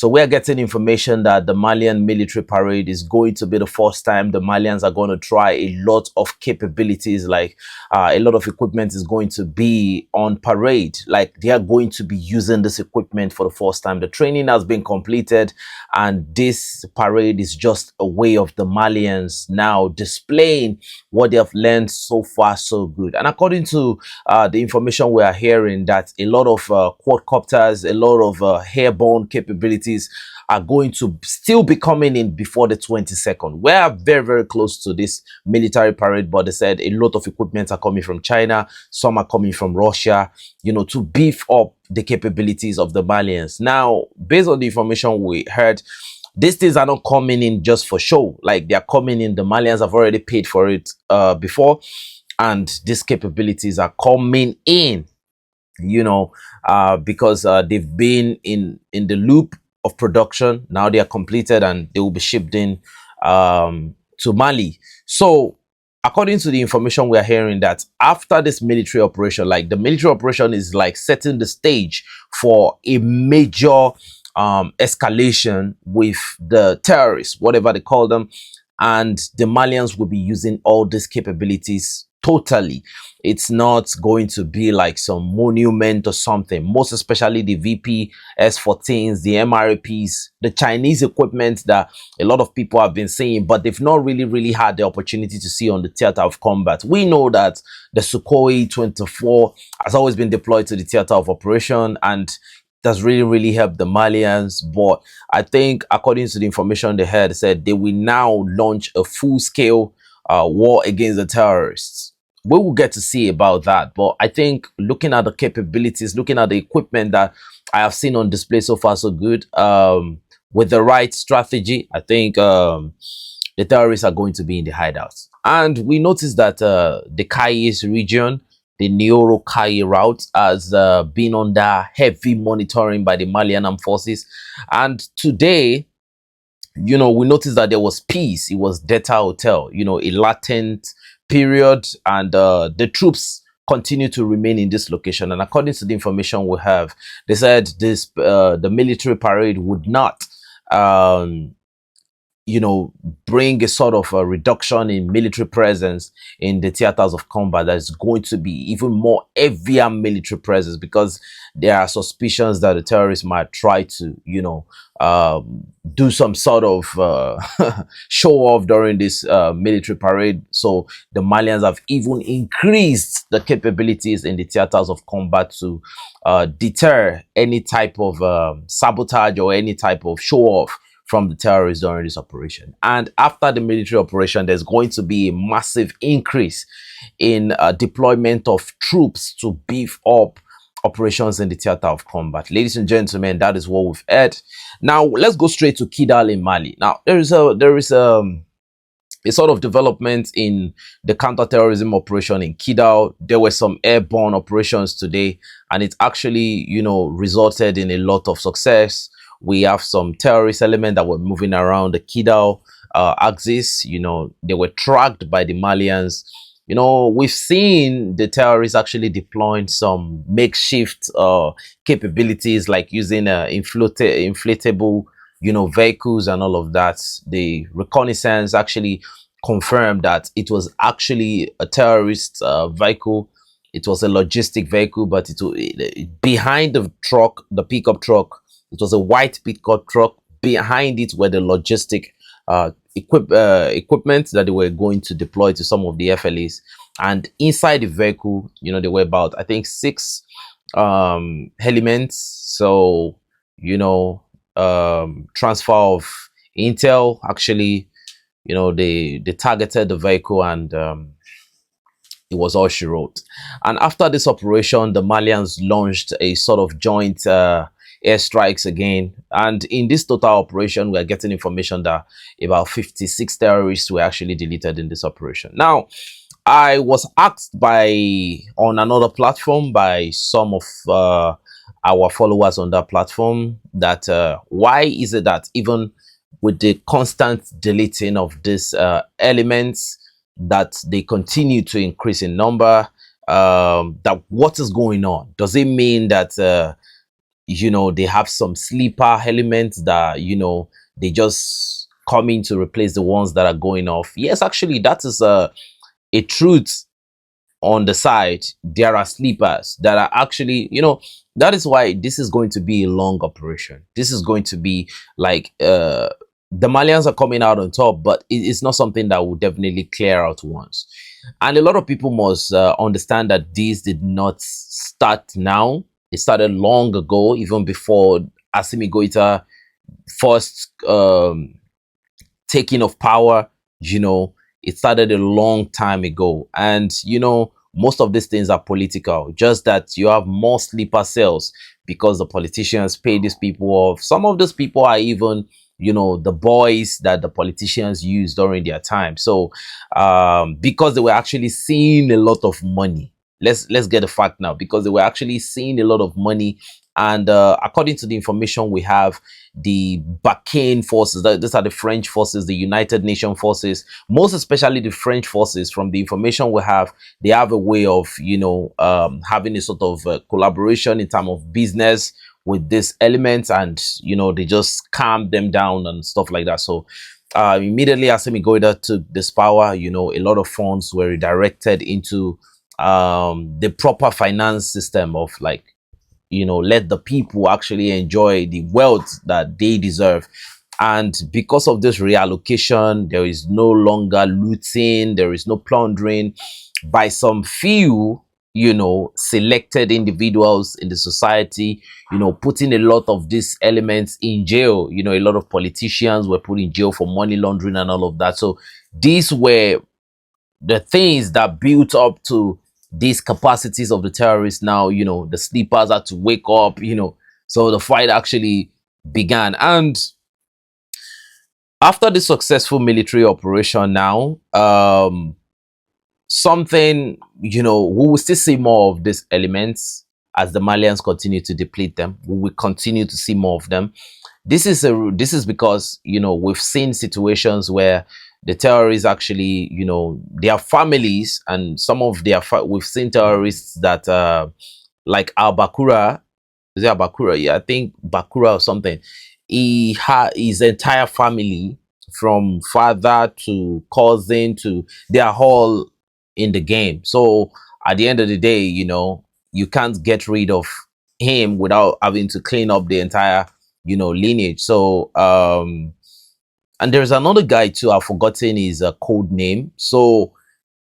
So we are getting information that the Malian military parade is going to be the first time the Malians are going to try a lot of capabilities, like a lot of equipment is going to be on parade. Like they are going to be using this equipment for the first time. The training has been completed, and this parade is just a way of the Malians now displaying what they have learned so far so good. And according to the information we are hearing, that a lot of quadcopters, a lot of airborne capabilities are going to still be coming in before the 22nd. We are very, very close to this military parade, but they said a lot of equipment are coming from China, some are coming from Russia, to beef up the capabilities of the Malians. Now, based on the information we heard, these things are not coming in just for show. Like they are coming in, the Malians have already paid for it before, and these capabilities are coming in, because they've been in the loop of production. Now they are completed and they will be shipped in to Mali. So according to the information we are hearing, that after this military operation, like the military operation is like setting the stage for a major escalation with the terrorists, whatever they call them, and the Malians will be using all these capabilities totally. It's not going to be like some monument or something, most especially the VP-S14s, the MRAPs, the Chinese equipment that a lot of people have been seeing, but they've not really had the opportunity to see on the theater of combat. We know that the Sukhoi 24 has always been deployed to the theater of operation, and that's really helped the Malians. But I think according to the information they had, said they will now launch a full-scale war against the terrorists. We will get to see about that. But I think looking at the capabilities, looking at the equipment that I have seen on display so far so good, with the right strategy, I think the terrorists are going to be in the hideouts. And we noticed that the Kayes region, the Nioro Kaye route, has been under heavy monitoring by the Malian armed forces. And today, we noticed that there was peace. It was Deta Hotel, a latent period, and the troops continue to remain in this location. And according to the information we have, they said this the military parade would not bring a sort of a reduction in military presence in the theaters of combat. That is going to be even more heavier military presence, because there are suspicions that the terrorists might try to, do some sort of show off during this military parade. So the Malians have even increased the capabilities in the theaters of combat to deter any type of sabotage or any type of show off from the terrorists during this operation. And after the military operation, there's going to be a massive increase in deployment of troops to beef up operations in the theater of combat. Ladies and gentlemen, that is what we've heard. Now let's go straight to Kidal in Mali. Now there is a sort of development in the counter-terrorism operation in Kidal. There were some airborne operations today, and it actually, resulted in a lot of success. We have some terrorist elements that were moving around the Kidal axis. They were tracked by the Malians. We've seen the terrorists actually deploying some makeshift capabilities, like using inflatable, vehicles and all of that. The reconnaissance actually confirmed that it was actually a terrorist vehicle. It was a logistic vehicle, but behind the truck, the pickup truck, it was a white pickup truck. Behind it were the logistic equipment that they were going to deploy to some of the FLAs. And inside the vehicle, there were about, I think, 6 elements. So, transfer of intel. Actually, they targeted the vehicle, and it was all she wrote. And after this operation, the Malians launched a sort of joint airstrikes again. And in this total operation, we are getting information that about 56 terrorists were actually deleted in this operation. Now, I was asked on another platform by some of our followers on that platform that why is it that even with the constant deleting of these elements, that they continue to increase in number? That what is going on? Does it mean that they have some sleeper elements that, they just come in to replace the ones that are going off. Yes, actually, that is a truth. On the side, there are sleepers that are actually, that is why this is going to be a long operation. This is going to be like, the Malians are coming out on top, but it's not something that will definitely clear out once. And a lot of people must understand that this did not start now. It started long ago, even before Assimi Goita first taking of power. It started a long time ago. And most of these things are political, just that you have more sleeper cells because the politicians pay these people off. Some of those people are even, the boys that the politicians use during their time. So because they were actually seeing a lot of money. Let's get the fact now, because they were actually seeing a lot of money. And according to the information we have, the Bacane forces, these are the French forces, the United Nations forces, most especially the French forces, from the information we have, they have a way of, having a sort of collaboration in terms of business with these elements. And, they just calm them down and stuff like that. So immediately Assimi Goïta took this power, a lot of funds were redirected into the proper finance system of, like, let the people actually enjoy the wealth that they deserve. And because of this reallocation, there is no longer looting, there is no plundering by some few, selected individuals in the society, putting a lot of these elements in jail. A lot of politicians were put in jail for money laundering and all of that. So these were the things that built up to these capacities of the terrorists. Now, the sleepers had to wake up, so the fight actually began. And after the successful military operation now, something, we will still see more of these elements as the Malians continue to deplete them. We will continue to see more of them. This is because, we've seen situations where the terrorists actually, their families, and some of we've seen terrorists that like Al Bakura. Is it Al Bakura? Yeah, I think Bakura or something. He had his entire family, from father to cousin to, they are all in the game. So at the end of the day, you can't get rid of him without having to clean up the entire, lineage. So and there's another guy too, I've forgotten his code name. So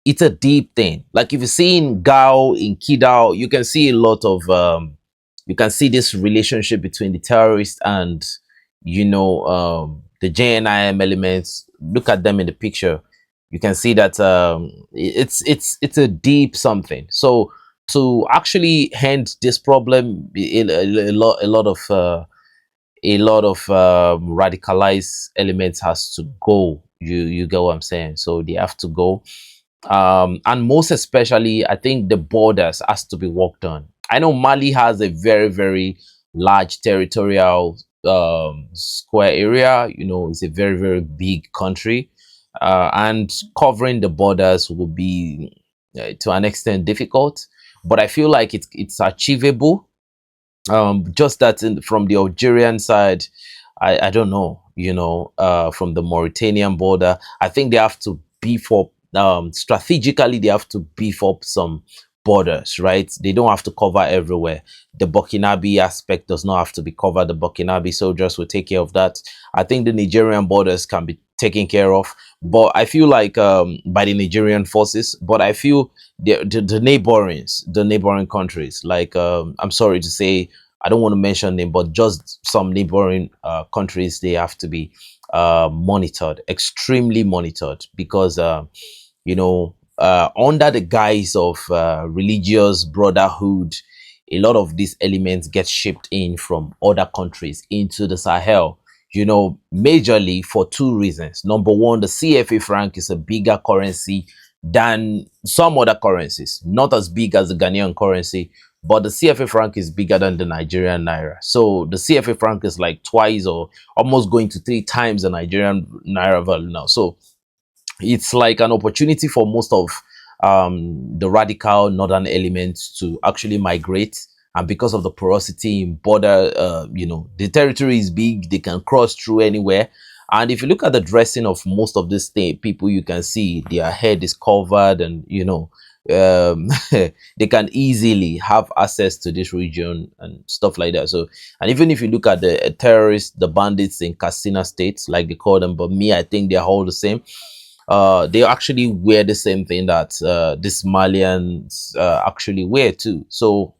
it's a deep thing. Like if you see in Gao, in Kidao, you can see a lot of you can see this relationship between the terrorists and, the JNIM elements. Look at them in the picture. You can see that it's a deep something. So to actually end this problem, a lot of radicalized elements has to go. You get what I'm saying? So they have to go. And most especially, I think the borders has to be worked on. I know Mali has a very, very large territorial square area. It's a very, very big country. And covering the borders will be to an extent difficult. But I feel like it's achievable. Just that from the Algerian side, I don't know, from the Mauritanian border, I think they have to beef up, strategically, they have to beef up some borders, right? They don't have to cover everywhere. The Burkinabe aspect does not have to be covered. The Burkinabe soldiers will take care of that. I think the Nigerian borders can be taken care of, but I feel like by the Nigerian forces, but I feel the neighboring countries, like I'm sorry to say, I don't want to mention them, but just some neighboring countries, they have to be monitored, extremely monitored, because under the guise of religious brotherhood, a lot of these elements get shipped in from other countries into the Sahel, majorly for two reasons. Number one, the CFA franc is a bigger currency than some other currencies, not as big as the Ghanaian currency, but the CFA franc is bigger than the Nigerian naira. So the CFA franc is like twice or almost going to three times the Nigerian naira value now. So it's like an opportunity for most of the radical northern elements to actually migrate and because of the porosity in border, the territory is big, they can cross through anywhere. And if you look at the dressing of most of these people, you can see their head is covered, and they can easily have access to this region and stuff like that. So, and even if you look at the terrorists, the bandits in Katsina State, like they call them, but me, I think they're all the same. They actually wear the same thing that these Malians actually wear too. So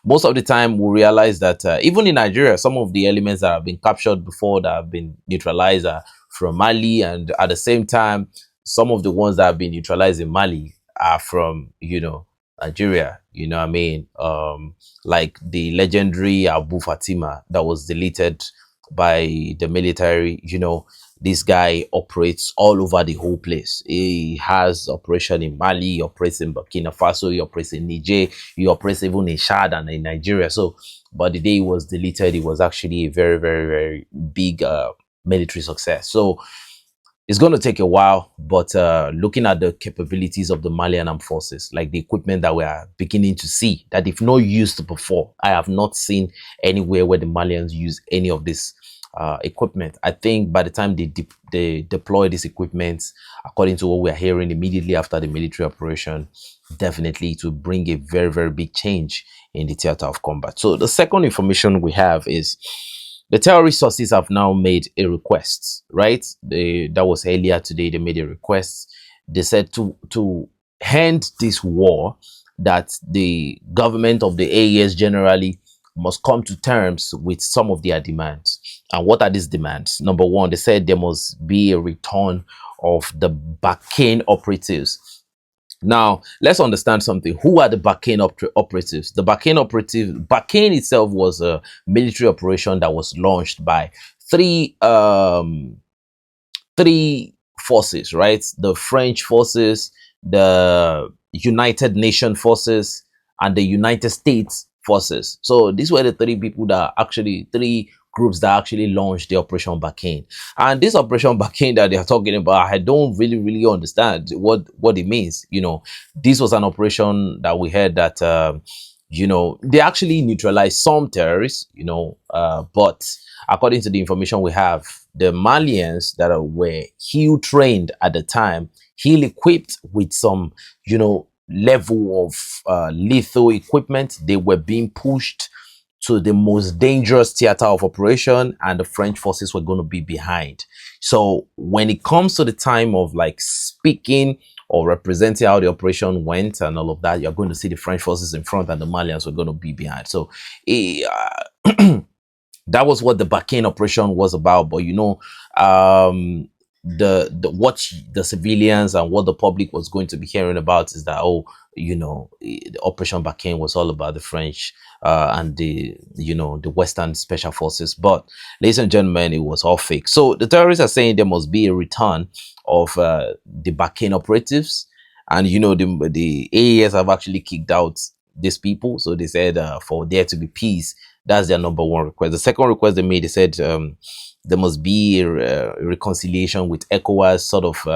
most of the time we realize that even in Nigeria, some of the elements that have been captured before, that have been neutralized, are from Mali, and at the same time, some of the ones that have been neutralized in Mali are from, Nigeria. You know what I mean? Like the legendary Abu Fatima that was deleted by the military. This guy operates all over the whole place. He has operation in Mali, he operates in Burkina Faso, he operates in Niger, he operates even in Chad and in Nigeria. So, but the day he was deleted, it was actually a very, very, very big military success. So it's going to take a while, but looking at the capabilities of the Malian armed forces, like the equipment that we are beginning to see, that they've not used before. I have not seen anywhere where the Malians use any of this equipment. I think by the time they deploy this equipment, according to what we are hearing immediately after the military operation, definitely it will bring a very, very big change in the theater of combat. So the second information we have is the terrorist sources have now made a request, right? That was earlier today. They made a request. They said to end this war, that the government of the AES generally must come to terms with some of their demands. And what are these demands? Number one, they said there must be a return of the Barkhane operatives. Now, let's understand something. Who are the Barkhane operatives? The Barkhane itself was a military operation that was launched by three forces, right? The French forces, the United Nations forces, and the United States forces. So these were the three groups that actually launched the Operation Barkhane. And this Operation Barkhane that they are talking about, I don't really understand what it means. This was an operation that we heard that they actually neutralized some terrorists, but according to the information we have, the Malians that were heel trained at the time, heel equipped with some, level of lethal equipment, they were being pushed to the most dangerous theater of operation, and the French forces were going to be behind. So when it comes to the time of like speaking or representing how the operation went and all of that, you're going to see the French forces in front and the Malians were going to be behind. So that was what the Barkhane operation was about. But what the civilians and what the public was going to be hearing about is that, the Operation Barkhane was all about the French and the Western special forces. But ladies and gentlemen, it was all fake. So the terrorists are saying there must be a return of the Barkhane operatives, and the AES have actually kicked out these people. So they said for there to be peace, that's their number one request. The second request they made, they said there must be a reconciliation with ECOWAS. Sort of,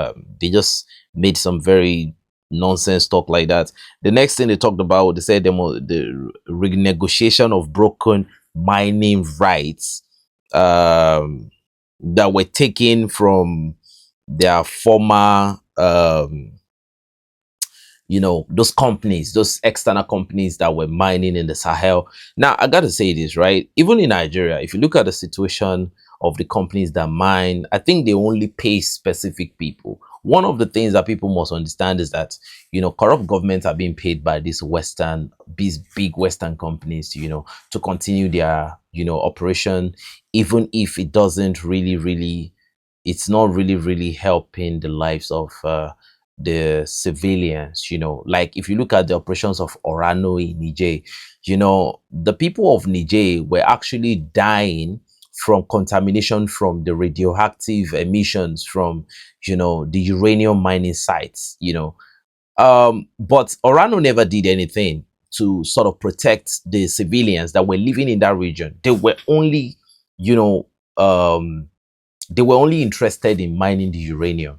they just made some very nonsense talk like that. The next thing they talked about, they said the renegotiation of broken mining rights that were taken from their former those companies, those external companies that were mining in the Sahel. Now, I gotta say this, right? Even in Nigeria, if you look at the situation of the companies that mine, I think they only pay specific people. One of the things that people must understand is that, corrupt governments are being paid by these big Western companies, to continue their, operation, even if it doesn't really, it's not really helping the lives of the civilians. Like if you look at the operations of Orano in Niger, the people of Niger were actually dying from contamination from the radioactive emissions from the uranium mining sites. But Orano never did anything to sort of protect the civilians that were living in that region. They were only interested in mining the uranium.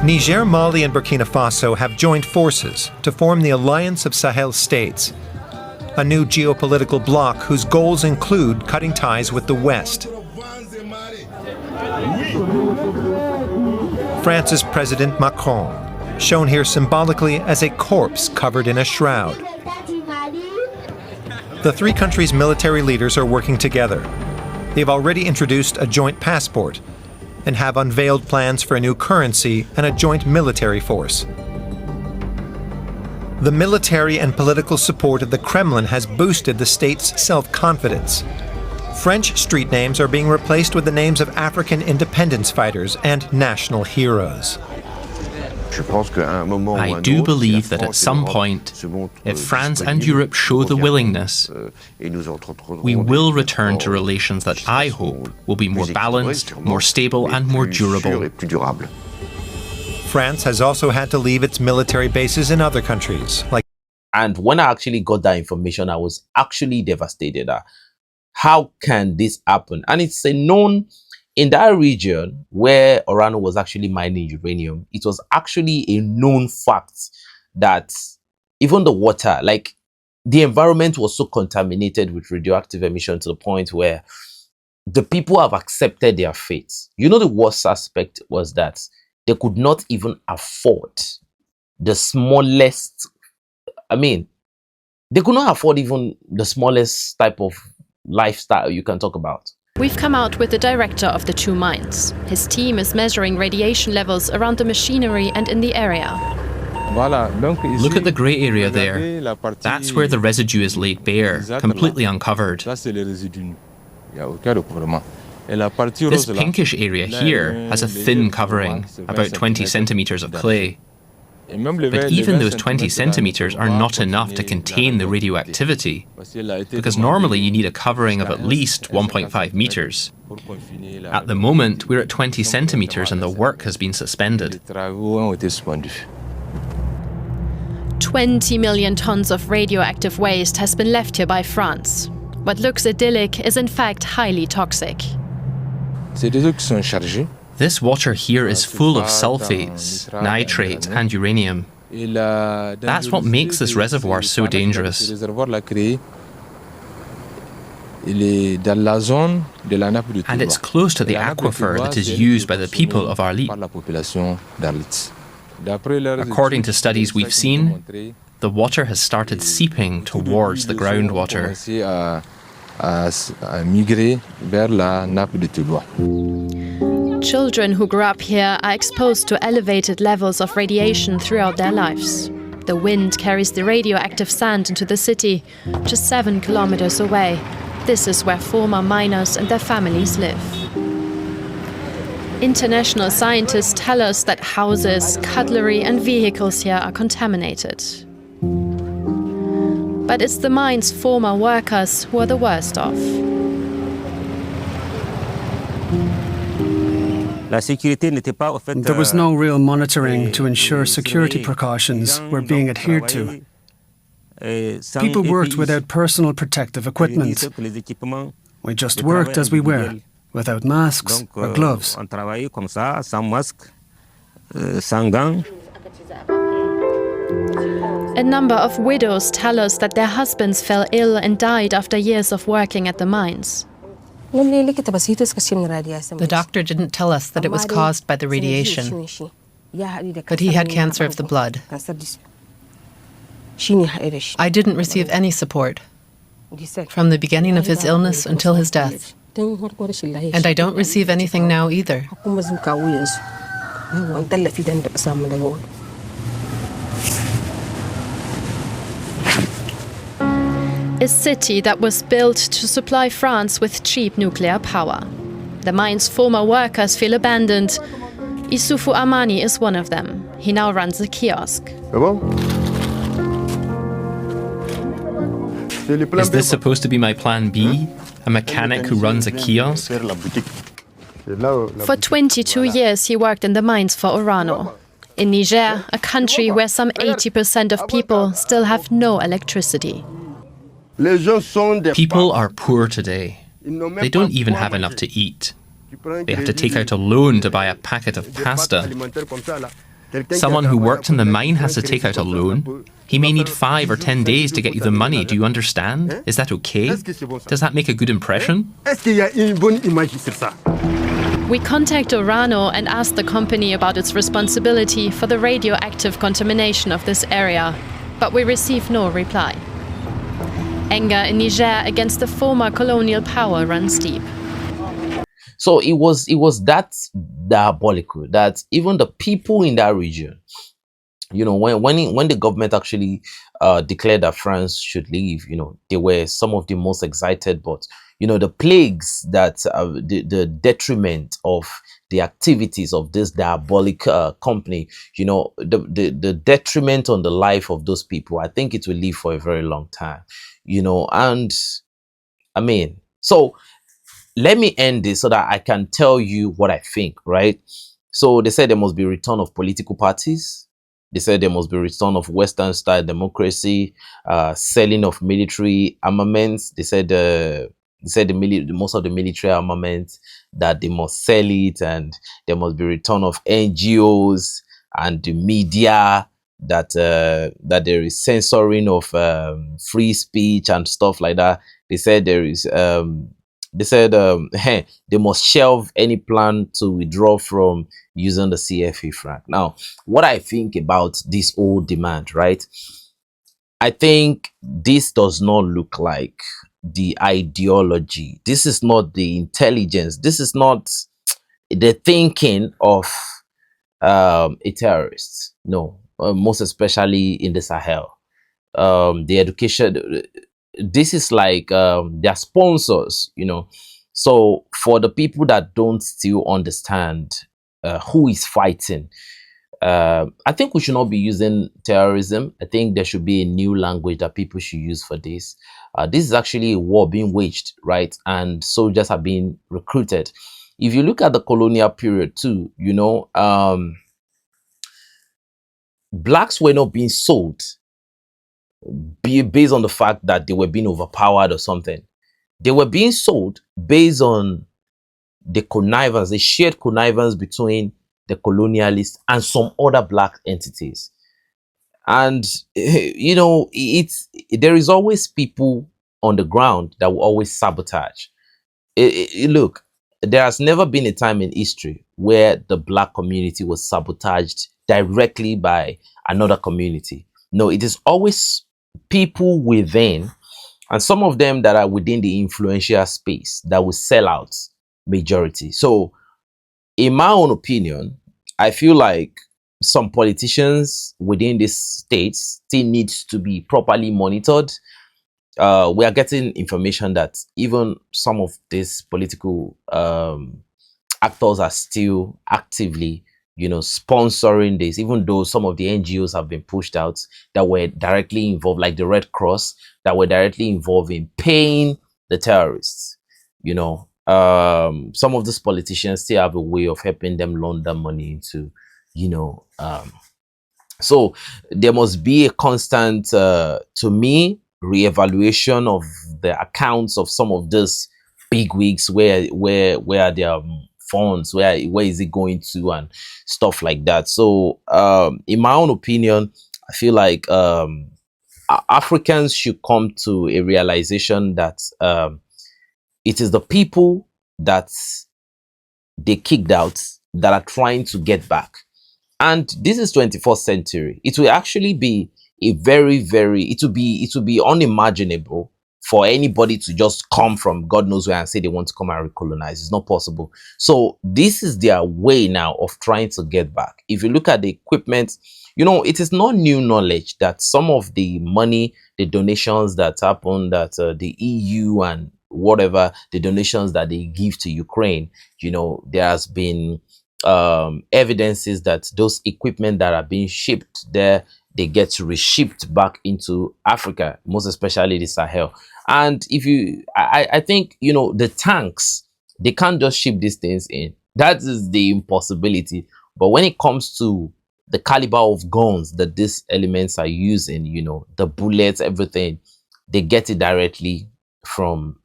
Niger, Mali, and Burkina Faso have joined forces to form the Alliance of Sahel States, a new geopolitical bloc whose goals include cutting ties with the West. France's President Macron, shown here symbolically as a corpse covered in a shroud. The three countries' military leaders are working together. They've already introduced a joint passport and have unveiled plans for a new currency and a joint military force. The military and political support of the Kremlin has boosted the state's self-confidence. French street names are being replaced with the names of African independence fighters and national heroes. I do believe that at some point, if France and Europe show the willingness, we will return to relations that I hope will be more balanced, more stable, and more durable. France has also had to leave its military bases in other countries, like. And when I actually got that information, I was actually devastated. How can this happen? And it's a known, in that region where Orano was actually mining uranium, it was actually a known fact that even the water, like the environment was so contaminated with radioactive emission to the point where the people have accepted their fate. You know, the worst aspect was that they could not even afford the smallest, they could not afford even the smallest type of lifestyle you can talk about. We've come out with the director of the two mines. His team is measuring radiation levels around the machinery and in the area. Look at the grey area there. That's where the residue is laid bare, completely uncovered. This pinkish area here has a thin covering, about 20 centimetres of clay. But even those 20 centimetres are not enough to contain the radioactivity, because normally you need a covering of at least 1.5 metres. At the moment, we're at 20 centimetres and the work has been suspended. 20 million tons of radioactive waste has been left here by France. What looks idyllic is in fact highly toxic. This water here is full of sulfates, nitrate and uranium. That's what makes this reservoir so dangerous. And it's close to the aquifer that is used by the people of Arlit. According to studies we've seen, the water has started seeping towards the groundwater. Children who grew up here are exposed to elevated levels of radiation throughout their lives. The wind carries the radioactive sand into the city, just 7 kilometers away. This is where former miners and their families live. International scientists tell us that houses, cutlery and vehicles here are contaminated. But it's the mine's former workers who are the worst off. There was no real monitoring to ensure security precautions were being adhered to. People worked without personal protective equipment. We just worked as we were, without masks or gloves. A number of widows tell us that their husbands fell ill and died after years of working at the mines. The doctor didn't tell us that it was caused by the radiation, but he had cancer of the blood. I didn't receive any support from the beginning of his illness until his death. And I don't receive anything now either. A city that was built to supply France with cheap nuclear power. The mine's former workers feel abandoned. Issoufou Amani is one of them. He now runs a kiosk. Is this supposed to be my plan B? A mechanic who runs a kiosk? For 22 years he worked in the mines for Orano. In Niger, a country where some 80% of people still have no electricity. People are poor today. They don't even have enough to eat. They have to take out a loan to buy a packet of pasta. Someone who worked in the mine has to take out a loan. He may need 5 or 10 days to get you the money. Do you understand? Is that okay? Does that make a good impression? We contact Orano and ask the company about its responsibility for the radioactive contamination of this area, but we receive no reply. Anger in Niger against the former colonial power runs deep. So it was that diabolical that even the people in that region, when the government actually declared that France should leave, they were some of the most excited. But the plagues that the detriment of the activities of this diabolic company, the detriment on the life of those people, I think it will live for a very long time. And I mean, so let me end this so that I can tell you what I think, right? So they said there must be return of political parties. They said there must be return of Western-style democracy, selling of military armaments. They said most of the military armaments that they must sell it, and there must be return of NGOs and the media. That there is censoring of free speech and stuff like that. They said there is they must shelve any plan to withdraw from using the CFA franc. Now, what I think about this whole demand, right? I think this does not look like the ideology. This is not the intelligence. This is not the thinking of a terrorist. No, most especially in the Sahel. The education, this is like their sponsors, So for the people that don't still understand who is fighting, I think we should not be using terrorism. I think there should be a new language that people should use for this. This is actually a war being waged, right? And soldiers are being recruited. If you look at the colonial period too, blacks were not being sold based on the fact that they were being overpowered or something. They were being sold based on the connivance, the shared connivance between the colonialists and some other black entities. And, there is always people on the ground that will always sabotage. Look, there has never been a time in history where the black community was sabotaged directly by another community. No, it is always people within, and some of them that are within the influential space, that will sell out majority. So in my own opinion, I feel like some politicians within these states still needs to be properly monitored. We are getting information that even some of these political actors are still actively sponsoring this, even though some of the NGOs have been pushed out that were directly involved, like the Red Cross, that were directly involved in paying the terrorists. Some of these politicians still have a way of helping them launder money into, so there must be a constant, to me, reevaluation of the accounts of some of these bigwigs, where their funds, where is it going to, and stuff like that. So in my own opinion, I feel like Africans should come to a realization that it is the people that they kicked out that are trying to get back. And this is 21st century. It will actually be a very, it will be unimaginable for anybody to just come from God knows where and say they want to come and recolonize. It's not possible. So this is their way now of trying to get back. If you look at the equipment, it is not new knowledge that some of the money, the donations that happen, that the EU and whatever, the donations that they give to Ukraine, there has been evidences that those equipment that are being shipped there, they get reshipped back into Africa, most especially the Sahel. And I think, the tanks, they can't just ship these things in. That is the impossibility. But when it comes to the caliber of guns that these elements are using, the bullets, everything, they get it directly from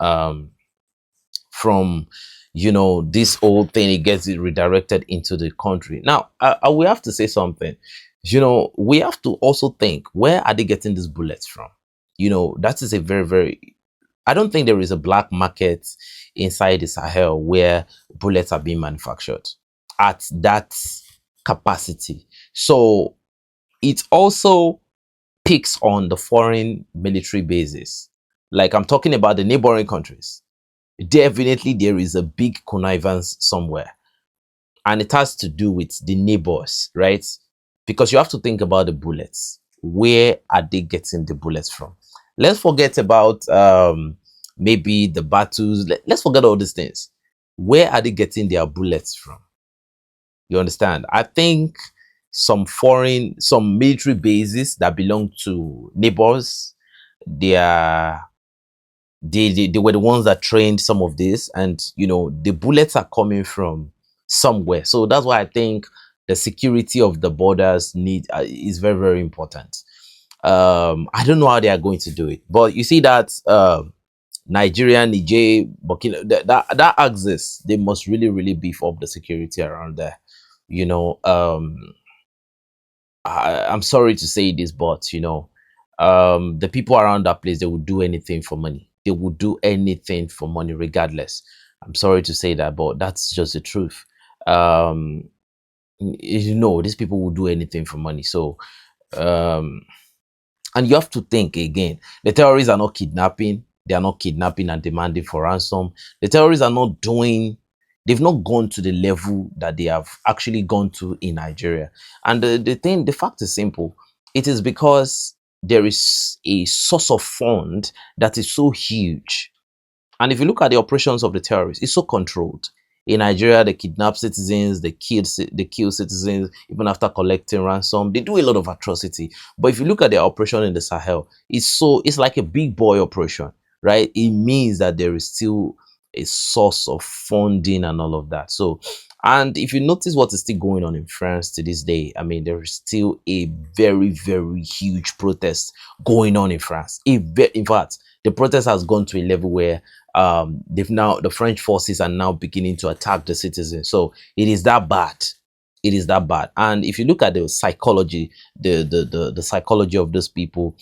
this whole thing, it gets it redirected into the country. Now, we have to say something. We have to also think, where are they getting these bullets from? That is a very, very, I don't think there is a black market inside the Sahel where bullets are being manufactured at that capacity. So it also picks on the foreign military bases. Like, I'm talking about the neighboring countries. Definitely there is a big connivance somewhere, and it has to do with the neighbors, right? Because you have to think about the bullets. Where are they getting the bullets from? Let's forget about maybe the battles. Let's forget all these things. Where are they getting their bullets from? You understand? I think some military bases that belong to neighbors, they were the ones that trained some of this, and the bullets are coming from somewhere. So that's why I think the security of the borders is very, very important. I don't know how they are going to do it, but you see that Nigeria, Niger, Burkina, that axis, they must really, really beef up the security around there. I'm sorry to say this, but the people around that place, they would do anything for money. They would do anything for money regardless. I'm sorry to say that, but that's just the truth. These people will do anything for money. So and you have to think again, the terrorists are not kidnapping. They are not kidnapping and demanding for ransom. The terrorists are not they've not gone to the level that they have actually gone to in Nigeria. And the fact is simple. It is because there is a source of fund that is so huge. And if you look at the operations of the terrorists, it's so controlled. In Nigeria, they kidnap citizens, they kill citizens, even after collecting ransom. They do a lot of atrocity. But if you look at their operation in the Sahel, it's like a big boy operation, right? It means that there is still a source of funding and all of that. So, and if you notice what is still going on in France to this day, I mean, there is still a very, very huge protest going on in France. In fact, the protest has gone to a level where the French forces are now beginning to attack the citizens. So it is that bad. It is that bad. And if you look at the psychology, the psychology of those people,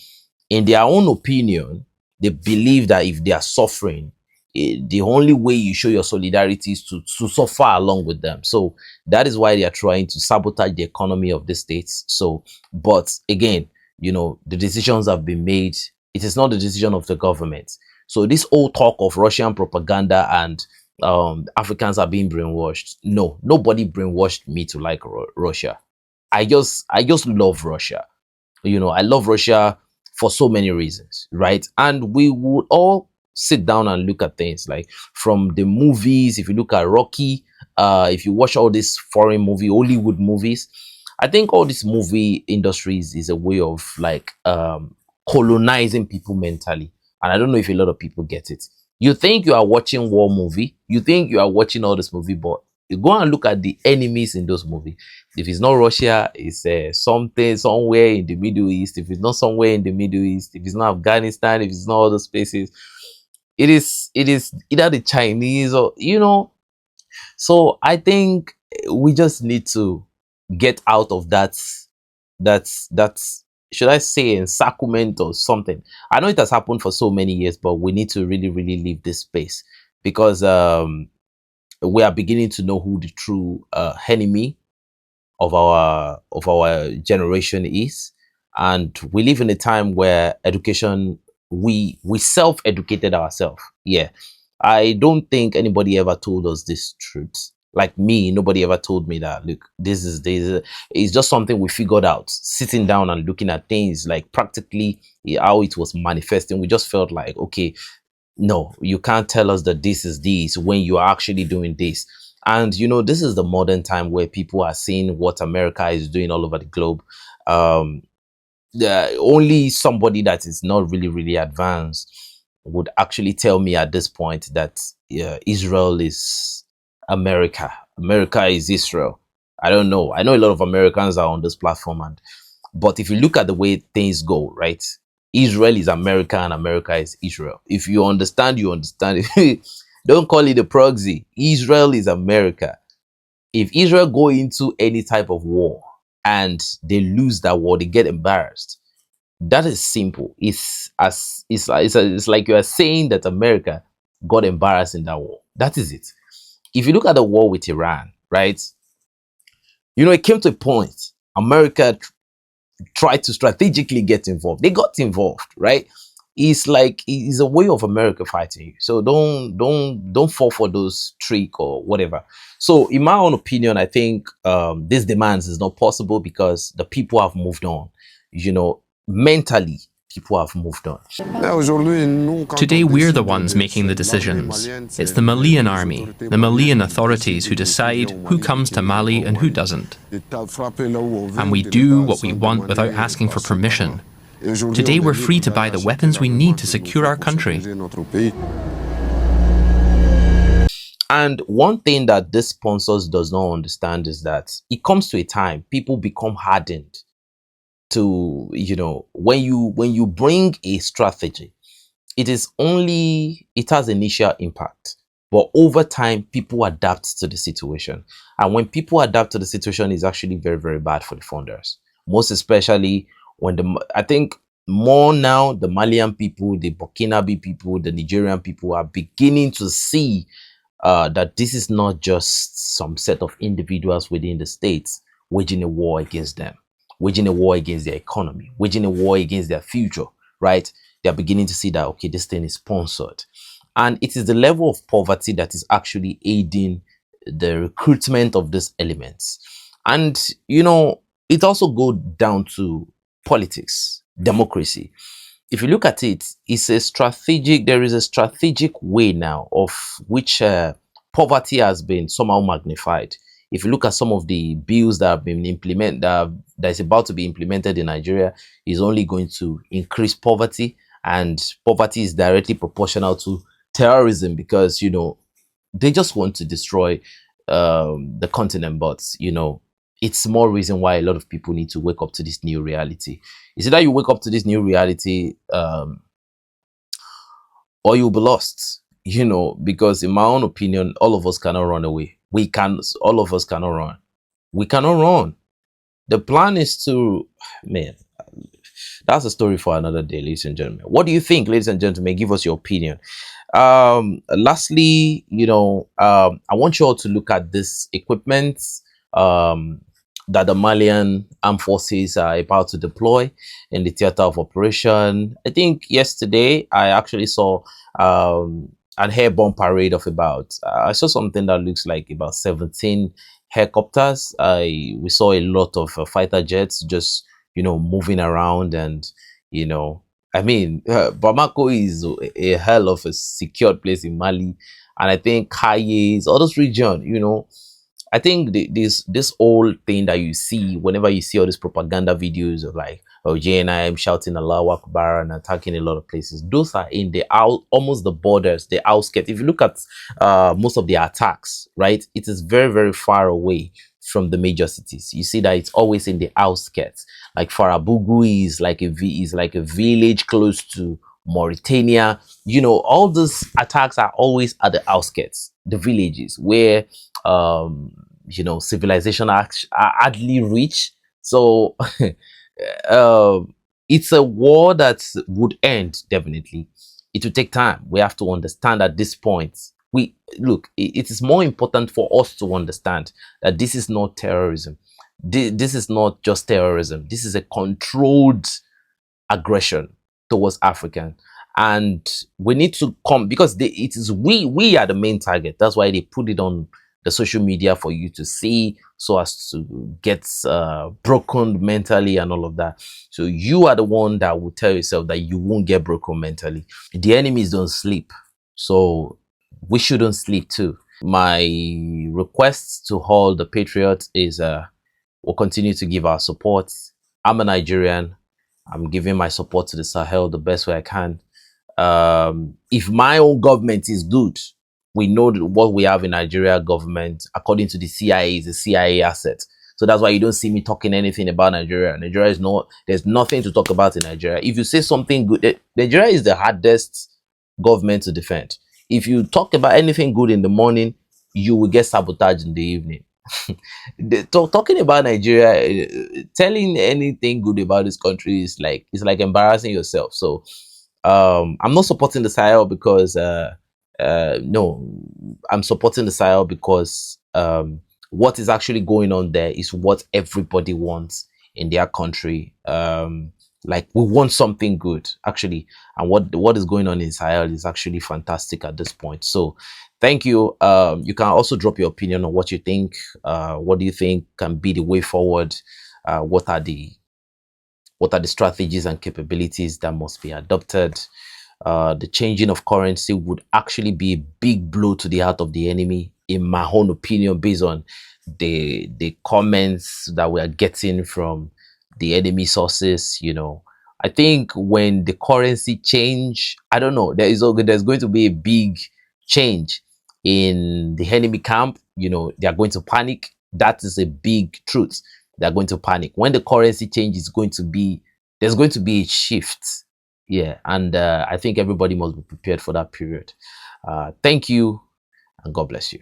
in their own opinion, they believe that if they are suffering, the only way you show your solidarity is to suffer along with them. So that is why they are trying to sabotage the economy of the states. So, but again, the decisions have been made. It is not the decision of the government. So this whole talk of Russian propaganda and Africans are being brainwashed. No, nobody brainwashed me to like Russia. I just love Russia. I love Russia for so many reasons, right? And we would all sit down and look at things like from the movies. If you look at Rocky, if you watch all these foreign Hollywood movies, I think all these movie industries is a way of like colonizing people mentally. And I don't know if a lot of people get it. You think you are watching war movie, you think you are watching all this movie, but you go and look at the enemies in those movies. If it's not Russia, it's something somewhere in the Middle East. If it's not somewhere in the Middle East, if it's not Afghanistan, if it's not other spaces, it is either the Chinese or So I think we just need to get out of that should I say encirclement or something. I know it has happened for so many years, but we need to really, really leave this space because we are beginning to know who the true enemy of our generation is, and we live in a time where education, we self-educated ourselves. Yeah, I don't think anybody ever told us this truth. Like me, nobody ever told me that, look, this is it's just something we figured out sitting down and looking at things like practically how it was manifesting. We just felt like, okay, no, you can't tell us that this is this when you are actually doing this. And this is the modern time where people are seeing what America is doing all over the globe. Only somebody that is not really, really advanced would actually tell me at this point that Israel is America. America is Israel. I don't know. I know a lot of Americans are on this platform, but if you look at the way things go, right? Israel is America and America is Israel. If you understand, you understand. Don't call it a proxy. Israel is America. If Israel go into any type of war and they lose that war, they get embarrassed. That is simple. It's like you are saying that America got embarrassed in that war. That is it. If you look at the war with Iran, right? You know, it came to a point. America tried to strategically get involved. They got involved, right? It's like it's a way of America fighting you. So don't fall for those trick or whatever. So in my own opinion, I think this demands is not possible because the people have moved on. You know, mentally, people have moved on. Today we're the ones making the decisions. It's the Malian army, the Malian authorities who decide who comes to Mali and who doesn't. And we do what we want without asking for permission. Today we're free to buy the weapons we need to secure our country. And one thing that this sponsors does not understand is that it comes to a time people become hardened to, you know, when you bring a strategy, it has initial impact, but over time people adapt to the situation. And when people adapt to the situation, it's actually very, very bad for the funders, most especially when I think more now the Malian people, the Burkinabe people, the Nigerian people are beginning to see that this is not just some set of individuals within the states waging a war against them, waging a war against their economy, waging a war against their future, right? They're beginning to see that, okay, this thing is sponsored. And it is the level of poverty that is actually aiding the recruitment of these elements. And, you know, it also goes down to politics, democracy. If you look at it, there is a strategic way now of which poverty has been somehow magnified. If you look at some of the bills that have been implemented, that is about to be implemented in Nigeria, is only going to increase poverty, and poverty is directly proportional to terrorism because, you know, they just want to destroy the continent. But, you know, it's more reason why a lot of people need to wake up to this new reality. Is it that you wake up to this new reality or you'll be lost, you know, because in my own opinion, all of us cannot run away. All of us cannot run. We cannot run. The plan is to, man, that's a story for another day, ladies and gentlemen. What do you think, ladies and gentlemen? Give us your opinion. Lastly, you know, I want you all to look at this equipment that the Malian armed forces are about to deploy in the theater of operation. I think yesterday I actually saw an airborne parade of I saw something that looks like about 17 helicopters. We saw a lot of fighter jets just, you know, moving around. And, you know, I mean, Bamako is a hell of a secured place in Mali. And I think Kayes, all those regions, you know, I think this whole thing that you see whenever you see all these propaganda videos of like, oh, JNIM shouting Allahu Akbar and attacking a lot of places, those are in the almost the borders, the outskirts. If you look at most of the attacks, right, it is very, very far away from the major cities. You see that it's always in the outskirts. Like Farabugu is like a village close to Mauritania. You know, all these attacks are always at the outskirts, the villages where you know, civilization hardly reach. So it's a war that would end. Definitely it will take time. We have to understand at this point, it is more important for us to understand that this is not terrorism. This is not just terrorism. This is a controlled aggression towards African. And we need to come, because we are the main target. That's why they put it on the social media for you to see, so as to get broken mentally and all of that. So you are the one that will tell yourself that you won't get broken mentally. The enemies don't sleep, so we shouldn't sleep too. My request to all the patriots is we'll continue to give our support. I'm a Nigerian. I'm giving my support to the Sahel the best way I can. If my own government is good, we know that what we have in Nigeria government, according to the CIA, is a CIA asset. So that's why you don't see me talking anything about Nigeria. Nigeria is not, there's nothing to talk about in Nigeria. If you say something good, Nigeria is the hardest government to defend. if you talk about anything good in the morning, you will get sabotaged in the evening. Talking about Nigeria, telling anything good about this country is like, it's like embarrassing yourself. So I'm not supporting the Sahel because no, I'm supporting the Sahel because what is actually going on there is what everybody wants in their country. Like, we want something good actually, and what is going on in Sahel is actually fantastic at this point. So thank you. You can also drop your opinion on what you think. What do you think can be the way forward? What are the strategies and capabilities that must be adopted? The changing of currency would actually be a big blow to the heart of the enemy, in my own opinion, based on the comments that we are getting from the enemy sources. I think when the currency change, I don't know, there's going to be a big change in the enemy camp. They are going to panic. That is a big truth. They're going to panic when the currency change. There's going to be a shift. Yeah, and I think everybody must be prepared for that period. Thank you, and God bless you.